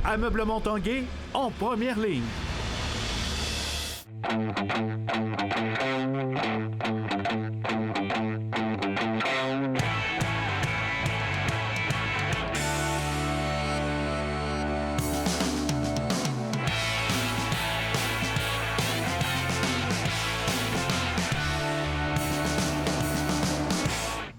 Ameublement Tanguay en première ligne.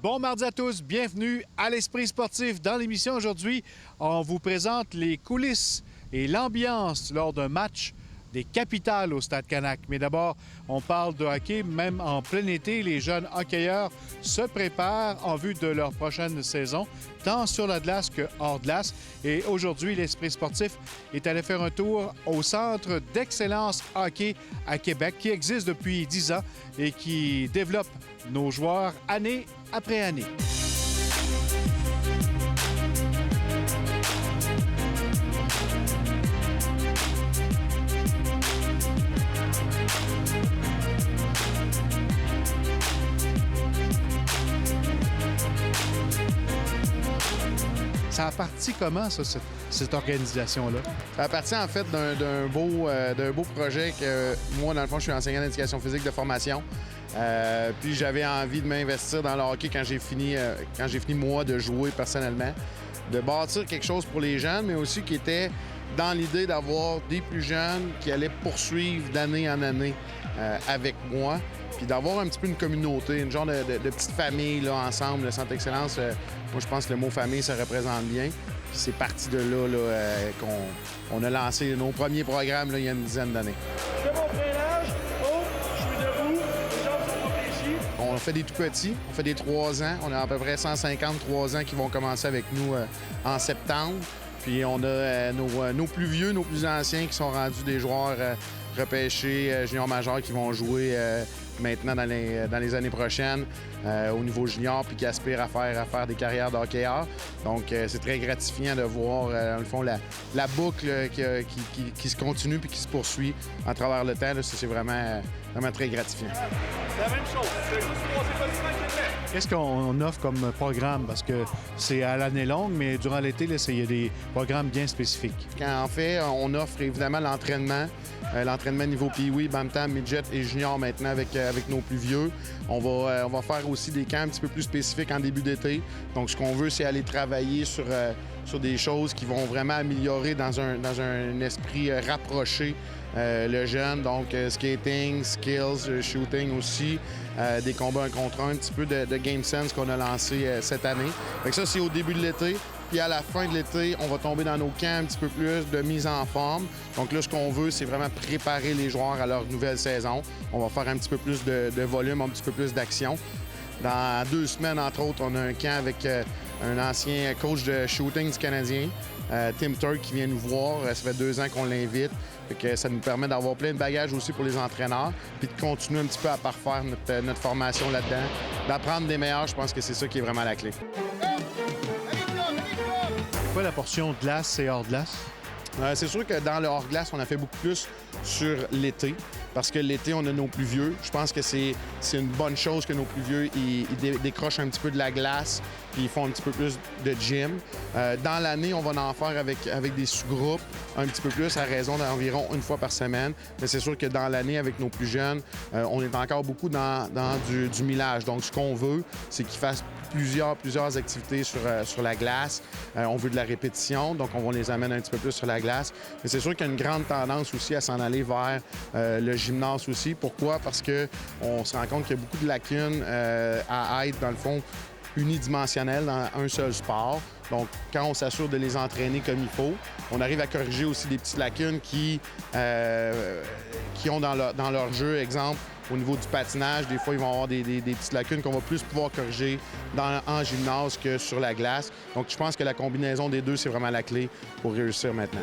Bon mardi à tous, bienvenue à l'Esprit sportif. Dans l'émission aujourd'hui, on vous présente les coulisses et l'ambiance lors d'un match des Capitals au Stade Canac. Mais d'abord, on parle de hockey. Même en plein été, les jeunes hockeyeurs se préparent en vue de leur prochaine saison, tant sur la glace que hors glace. Et aujourd'hui, l'Esprit sportif est allé faire un tour au Centre d'excellence hockey à Québec, qui existe depuis 10 ans et qui développe nos joueurs année après année. Ça a parti comment, ça, cette organisation-là? Ça a parti, en fait, d'un beau projet que moi, dans le fond, je suis enseignant d'éducation physique de formation. Puis j'avais envie de m'investir dans le hockey quand j'ai fini, moi, de jouer personnellement. De bâtir quelque chose pour les jeunes, mais aussi qui était dans l'idée d'avoir des plus jeunes qui allaient poursuivre d'année en année avec moi. Puis d'avoir un petit peu une communauté, une genre de petite famille là, ensemble. Le Centre d'excellence, moi, je pense que le mot famille, ça représente bien. Puis c'est parti de là, qu'on a lancé nos premiers programmes là, il y a une dizaine d'années. Je fais mon freinage. Oh, je suis debout. Les jambes sont pas fléchies. On fait des tout petits. On fait des 3 ans. On a à peu près 153 ans qui vont commencer avec nous en septembre. Puis on a nos plus vieux, nos plus anciens qui sont rendus des joueurs repêchés junior majeurs qui vont jouer maintenant dans les années prochaines au niveau junior puis qui aspirent à faire des carrières de hockeyeurs. Donc, c'est très gratifiant de voir, dans le fond, la boucle qui se continue puis qui se poursuit à travers le temps. Là, c'est vraiment très gratifiant. C'est la même chose. C'est juste 3 établissements qui fait. Qu'est-ce qu'on offre comme programme? Parce que c'est à l'année longue, mais durant l'été, il y a des programmes bien spécifiques. En fait, on offre évidemment l'entraînement niveau Pee-Wee, Bantam, Midget et Junior maintenant avec nos plus vieux. On va faire aussi des camps un petit peu plus spécifiques en début d'été. Donc, ce qu'on veut, c'est aller travailler sur des choses qui vont vraiment améliorer dans un esprit rapproché le jeune. Donc, skating, skills, shooting aussi, des combats 1 contre 1, un petit peu de game sense qu'on a lancé cette année. Fait que ça, c'est au début de l'été. Puis à la fin de l'été, on va tomber dans nos camps un petit peu plus de mise en forme. Donc là, ce qu'on veut, c'est vraiment préparer les joueurs à leur nouvelle saison. On va faire un petit peu plus de volume, un petit peu plus d'action. Dans 2 semaines, entre autres, on a un camp avec un ancien coach de shooting du Canadien, Tim Turk, qui vient nous voir. Ça fait 2 ans qu'on l'invite. Fait que ça nous permet d'avoir plein de bagages aussi pour les entraîneurs, puis de continuer un petit peu à parfaire notre formation là-dedans. D'apprendre des meilleurs, je pense que c'est ça qui est vraiment la clé. C'est quoi la portion glace et hors glace? C'est sûr que dans le hors-glace, on a fait beaucoup plus sur l'été. Parce que l'été, on a nos plus vieux. Je pense que c'est une bonne chose que nos plus vieux, ils décrochent un petit peu de la glace puis ils font un petit peu plus de gym. Dans l'année, on va en faire avec des sous-groupes un petit peu plus, à raison d'environ 1 fois par semaine. Mais c'est sûr que dans l'année, avec nos plus jeunes, on est encore beaucoup dans du millage. Donc, ce qu'on veut, c'est qu'ils fassent plusieurs activités sur la glace. On veut de la répétition, donc on va les amener un petit peu plus sur la glace. Mais c'est sûr qu'il y a une grande tendance aussi à s'en aller vers le gymnase aussi. Pourquoi? Parce qu'on se rend compte qu'il y a beaucoup de lacunes à être, dans le fond, unidimensionnelles dans un seul sport. Donc, quand on s'assure de les entraîner comme il faut, on arrive à corriger aussi des petites lacunes qui ont dans leur jeu. Exemple, au niveau du patinage, des fois, ils vont avoir des petites lacunes qu'on va plus pouvoir corriger en gymnase que sur la glace. Donc, je pense que la combinaison des deux, c'est vraiment la clé pour réussir maintenant.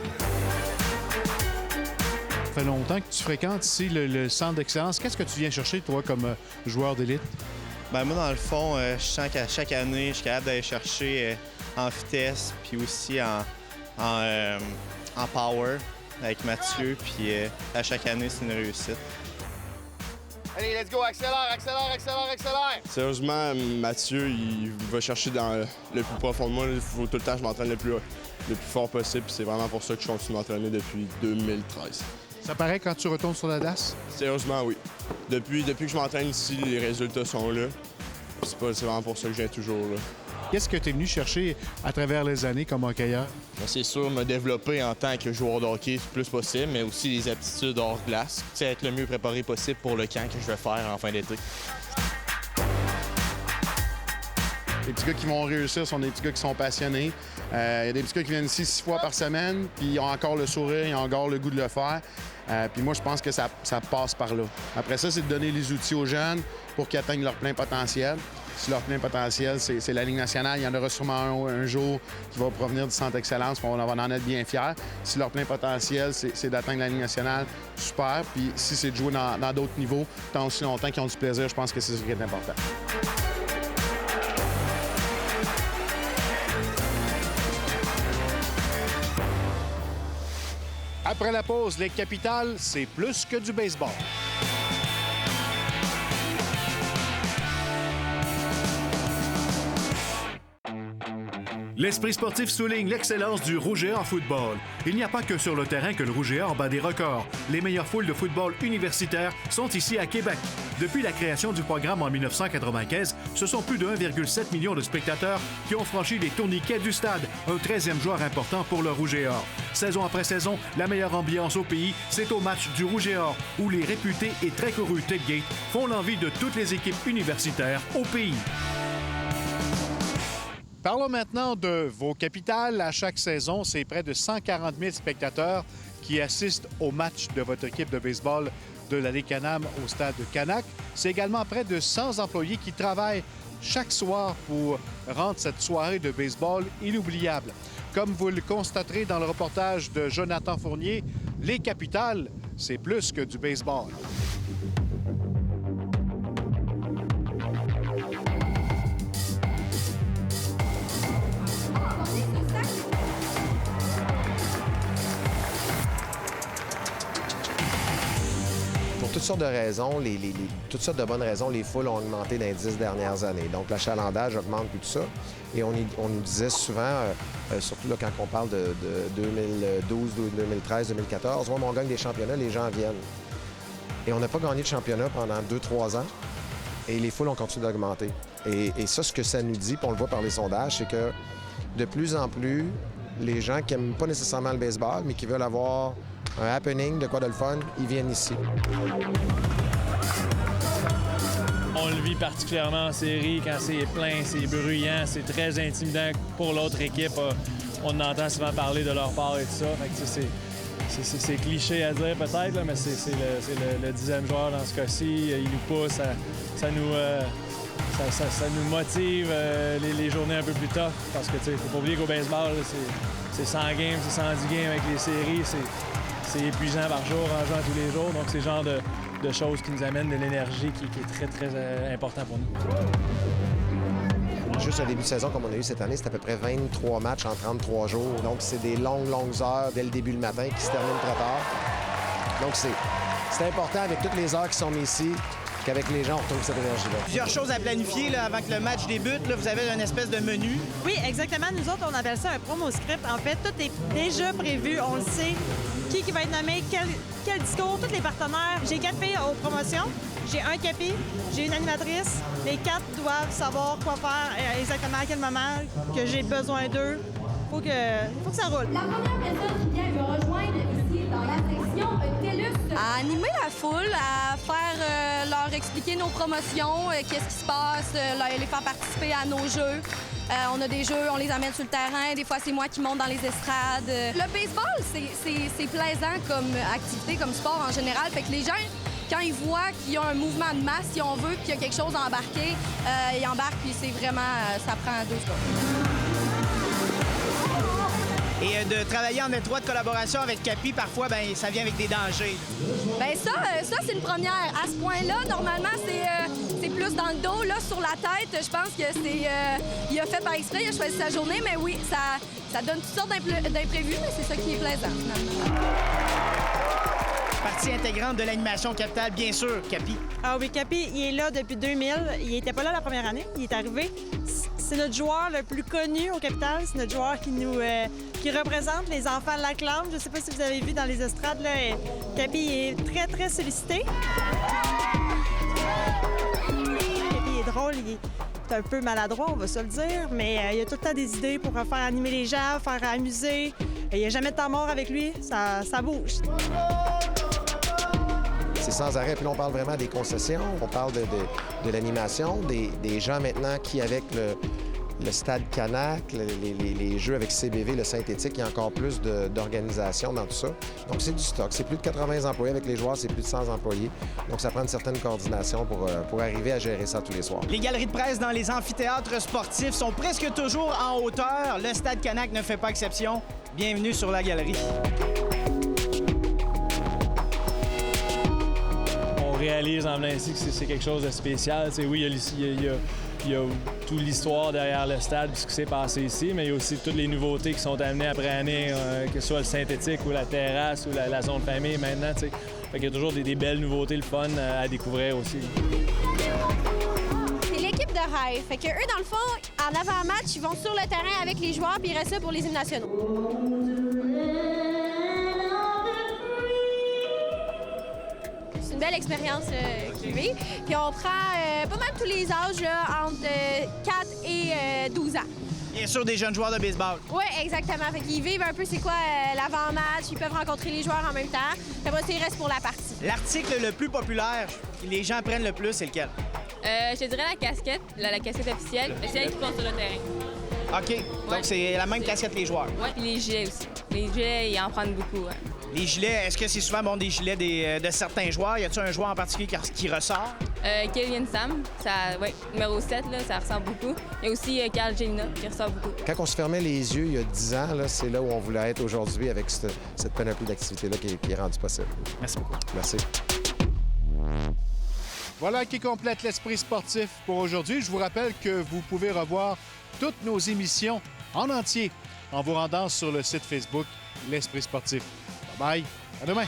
Ça fait longtemps que tu fréquentes ici le centre d'excellence. Qu'est-ce que tu viens chercher, toi, comme joueur d'élite? Bien, moi, dans le fond, je sens qu'à chaque année, je suis capable d'aller chercher en vitesse, puis aussi en power avec Mathieu. Puis à chaque année, c'est une réussite. Allez, let's go, accélère. Sérieusement, Mathieu, il va chercher dans le plus profond de moi. Il faut tout le temps que je m'entraîne le plus fort possible. C'est vraiment pour ça que je continue de m'entraîner depuis 2013. Ça paraît quand tu retournes sur la DAS? Sérieusement, oui. Depuis que je m'entraîne ici, les résultats sont là. C'est vraiment pour ça que je viens toujours là. Qu'est-ce que tu es venu chercher à travers les années comme hockeyeur? C'est sûr, me développer en tant que joueur de hockey le plus possible, mais aussi les aptitudes hors glace. Être le mieux préparé possible pour le camp que je vais faire en fin d'été. Les petits gars qui vont réussir sont des petits gars qui sont passionnés. Il y a des petits gars qui viennent ici 6 fois par semaine, puis ils ont encore le sourire, ils ont encore le goût de le faire. Puis moi, je pense que ça passe par là. Après ça, c'est de donner les outils aux jeunes pour qu'ils atteignent leur plein potentiel. Si leur plein potentiel, c'est la Ligue nationale, il y en aura sûrement un jour qui va provenir du Centre Excellence, puis on va en être bien fiers. Si leur plein potentiel, c'est d'atteindre la Ligue nationale, super. Puis si c'est de jouer dans d'autres niveaux, tant aussi longtemps qu'ils ont du plaisir, je pense que c'est ce qui est important. Après la pause, les Capitales, c'est plus que du baseball. L'Esprit sportif souligne l'excellence du Rouge et Or football. Il n'y a pas que sur le terrain que le Rouge et Or bat des records. Les meilleures foules de football universitaire sont ici à Québec. Depuis la création du programme en 1995, ce sont plus de 1,7 million de spectateurs qui ont franchi les tourniquets du stade, un 13e joueur important pour le Rouge et Or. Saison après saison, la meilleure ambiance au pays, c'est au match du Rouge et Or, où les réputés et très courus tailgates font l'envie de toutes les équipes universitaires au pays. Parlons maintenant de vos Capitales. À chaque saison, c'est près de 140 000 spectateurs qui assistent au match de votre équipe de baseball de la Ligue Can-Am au stade de Canac. C'est également près de 100 employés qui travaillent chaque soir pour rendre cette soirée de baseball inoubliable. Comme vous le constaterez dans le reportage de Jonathan Fournier, les Capitales, c'est plus que du baseball. Pour toutes sortes de raisons, toutes sortes de bonnes raisons, les foules ont augmenté dans les 10 dernières années. Donc, l'achalandage augmente puis tout ça. Et on nous disait souvent, surtout là, quand on parle de 2012, 2013, 2014, ouais, mais on gagne des championnats, les gens viennent. Et on n'a pas gagné de championnat pendant 2-3 ans. Et les foules ont continué d'augmenter. Et ça, ce que ça nous dit, puis on le voit par les sondages, c'est que de plus en plus, les gens qui n'aiment pas nécessairement le baseball, mais qui veulent avoir un happening, de quoi de le fun, ils viennent ici. On le vit particulièrement en série, quand c'est plein, c'est bruyant, c'est très intimidant pour l'autre équipe. On entend souvent parler de leur part et tout ça. Fait que c'est cliché à dire peut-être, là, mais c'est le 10e joueur dans ce cas-ci. Il nous pousse, ça nous motive les journées un peu plus tough. Parce que il ne faut pas oublier qu'au baseball, c'est 100 games, c'est 110 games avec les séries. C'est épuisant par jour, en jouant tous les jours. Donc, c'est le genre de choses qui nous amènent de l'énergie qui est très, très important pour nous. Juste un début de saison comme on a eu cette année, c'est à peu près 23 matchs en 33 jours. Donc, c'est des longues heures dès le début le matin qui se terminent très tard. Donc, c'est important avec toutes les heures qui sont mises ici qu'avec les gens, on retrouve cette énergie-là. Plusieurs choses à planifier là, avant que le match débute. Là, vous avez une espèce de menu. Oui, exactement. Nous autres, on appelle ça un promo script. En fait, tout est déjà prévu. On le sait. Qui va être nommé, quel discours, tous les partenaires. J'ai 4 filles aux promotions. J'ai un capi, j'ai une animatrice. Les 4 doivent savoir quoi faire exactement à quel moment, que j'ai besoin d'eux. Faut que ça roule. La première personne qui vient me rejoindre ici dans la section TELUS. À animer la foule, à faire leur expliquer nos promotions, qu'est-ce qui se passe, les faire participer à nos jeux. On a des jeux, on les amène sur le terrain. Des fois, c'est moi qui monte dans les estrades. Le baseball, c'est plaisant comme activité, comme sport en général. Fait que les gens, quand ils voient qu'il y a un mouvement de masse, si on veut, qu'il y a quelque chose à embarquer, ils embarquent, puis c'est vraiment, ça prend 2 secondes. Et de travailler en étroite collaboration avec Capi, parfois, ben ça vient avec des dangers. Bien, ça c'est une première. À ce point-là, normalement, c'est plus dans le dos, là, sur la tête. Je pense que il a fait par exprès, il a choisi sa journée, mais oui, ça donne toutes sortes d'imprévus, mais c'est ça qui est plaisant, finalement. Partie intégrante de l'animation Capitale, bien sûr, Capi. Ah oui, Capi, il est là depuis 2000. Il n'était pas là la première année. Il est arrivé. C'est notre joueur le plus connu au Capitale. C'est notre joueur qui représente les enfants de la clame. Je ne sais pas si vous avez vu dans les estrades, là, Capi est très, très sollicité. Capi est drôle, il est un peu maladroit, on va se le dire, mais il a tout le temps des idées pour faire animer les gens, faire amuser. Il n'y a jamais de temps mort avec lui, ça bouge. C'est sans arrêt. Puis là, on parle vraiment des concessions, on parle de l'animation, des gens maintenant qui, avec le Stade Canac, les jeux avec CBV, le synthétique, il y a encore plus d'organisation dans tout ça. Donc, c'est du stock. C'est plus de 80 employés. Avec les joueurs, c'est plus de 100 employés. Donc, ça prend une certaine coordination pour arriver à gérer ça tous les soirs. Les galeries de presse dans les amphithéâtres sportifs sont presque toujours en hauteur. Le Stade Canac ne fait pas exception. Bienvenue sur la galerie. On réalise en plein ici que c'est quelque chose de spécial. T'sais, oui, il y a toute l'histoire derrière le stade, ce qui s'est passé ici, mais il y a aussi toutes les nouveautés qui sont amenées après année, que ce soit le synthétique ou la terrasse ou la zone famille maintenant. Fait qu'il y a toujours des belles nouveautés, le fun à découvrir aussi. C'est l'équipe de rêve. Fait que eux, dans le fond, en avant-match, ils vont sur le terrain avec les joueurs puis ils restent là pour les hymnes nationaux. C'est une belle expérience qu'ils vivent. Puis on prend pas mal tous les âges, là, entre 4 et 12 ans. Bien sûr, des jeunes joueurs de baseball. Oui, exactement. Fait qu'ils vivent un peu c'est quoi l'avant-match, ils peuvent rencontrer les joueurs en même temps. Puis après, ils restent pour la partie. L'article le plus populaire, que les gens prennent le plus, c'est lequel? Je te dirais la casquette, la casquette officielle. C'est elle qui compte sur le terrain. OK. Donc, c'est la même casquette que les joueurs. Oui, puis les gilets aussi. Les gilets, ils en prennent beaucoup. Ouais. Les gilets, est-ce que c'est souvent des gilets de certains joueurs? Y a-t-il un joueur en particulier qui ressort? Kevin Sam, numéro 7, là, ça ressort beaucoup. Il y a aussi Carl Gélina qui ressort beaucoup. Quand on se fermait les yeux il y a 10 ans, c'est là où on voulait être aujourd'hui avec cette panoplie d'activités-là qui est rendue possible. Merci beaucoup. Merci. Voilà qui complète l'Esprit sportif pour aujourd'hui. Je vous rappelle que vous pouvez revoir toutes nos émissions en entier en vous rendant sur le site Facebook L'Esprit sportif. Bye bye, à demain!